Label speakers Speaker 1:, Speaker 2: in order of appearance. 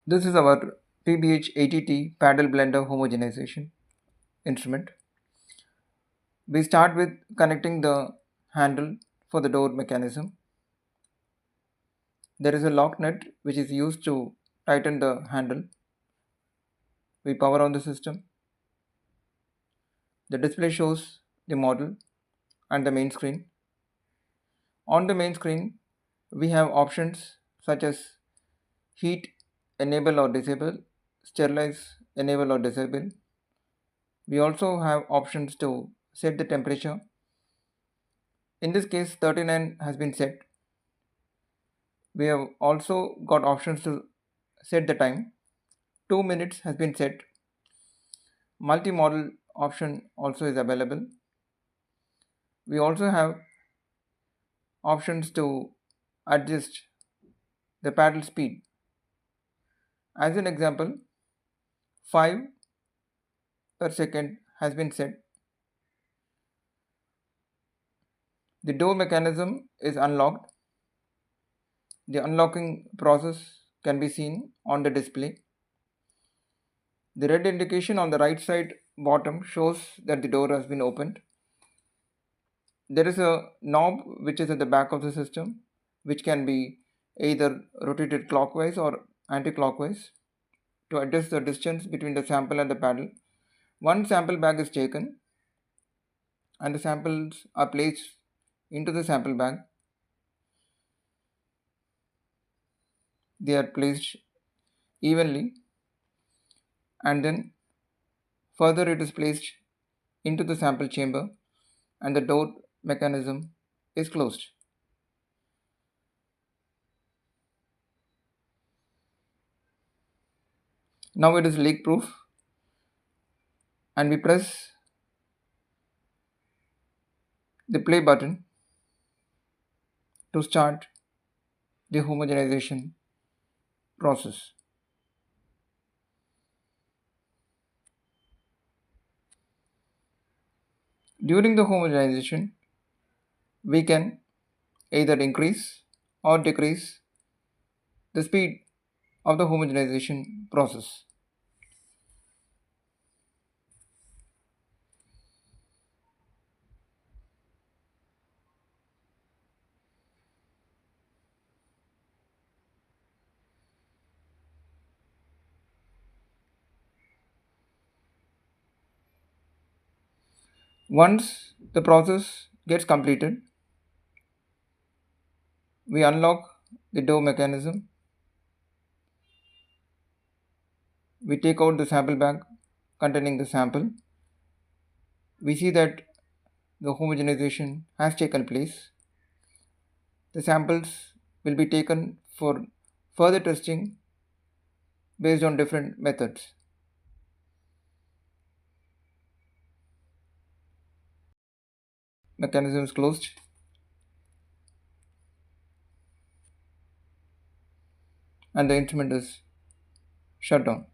Speaker 1: This is our PBH80T paddle blender homogenization instrument. We start with connecting the handle for the door mechanism. There is a lock nut which is used to tighten the handle. We power on the system. The display shows the model and the main screen. On the main screen, we have options such as heat, enable or disable, sterilize, enable or disable. We also have options to set the temperature. In this case, 39 has been set. We have also got options to set the time. 2 minutes has been set. Multi-model option also is available. We also have options to adjust the paddle speed. As an example, 5 per second has been set. The door mechanism is unlocked. The unlocking process can be seen on the display. The red indication on the right side bottom shows that the door has been opened. There is a knob which is at the back of the system, which can be either rotated clockwise or anti-clockwise to adjust the distance between the sample and the paddle. One sample bag is taken and the samples are placed into the sample bag. They are placed evenly and then further it is placed into the sample chamber and the door mechanism is closed. Now it is leak proof and we press the play button to start the homogenization process. During the homogenization, we can either increase or decrease the speed of the homogenization process. Once the process gets completed, we unlock the door mechanism. We take out the sample bag containing the sample. We see that the homogenization has taken place. The samples will be taken for further testing based on different methods. Mechanism is closed and the instrument is shut down.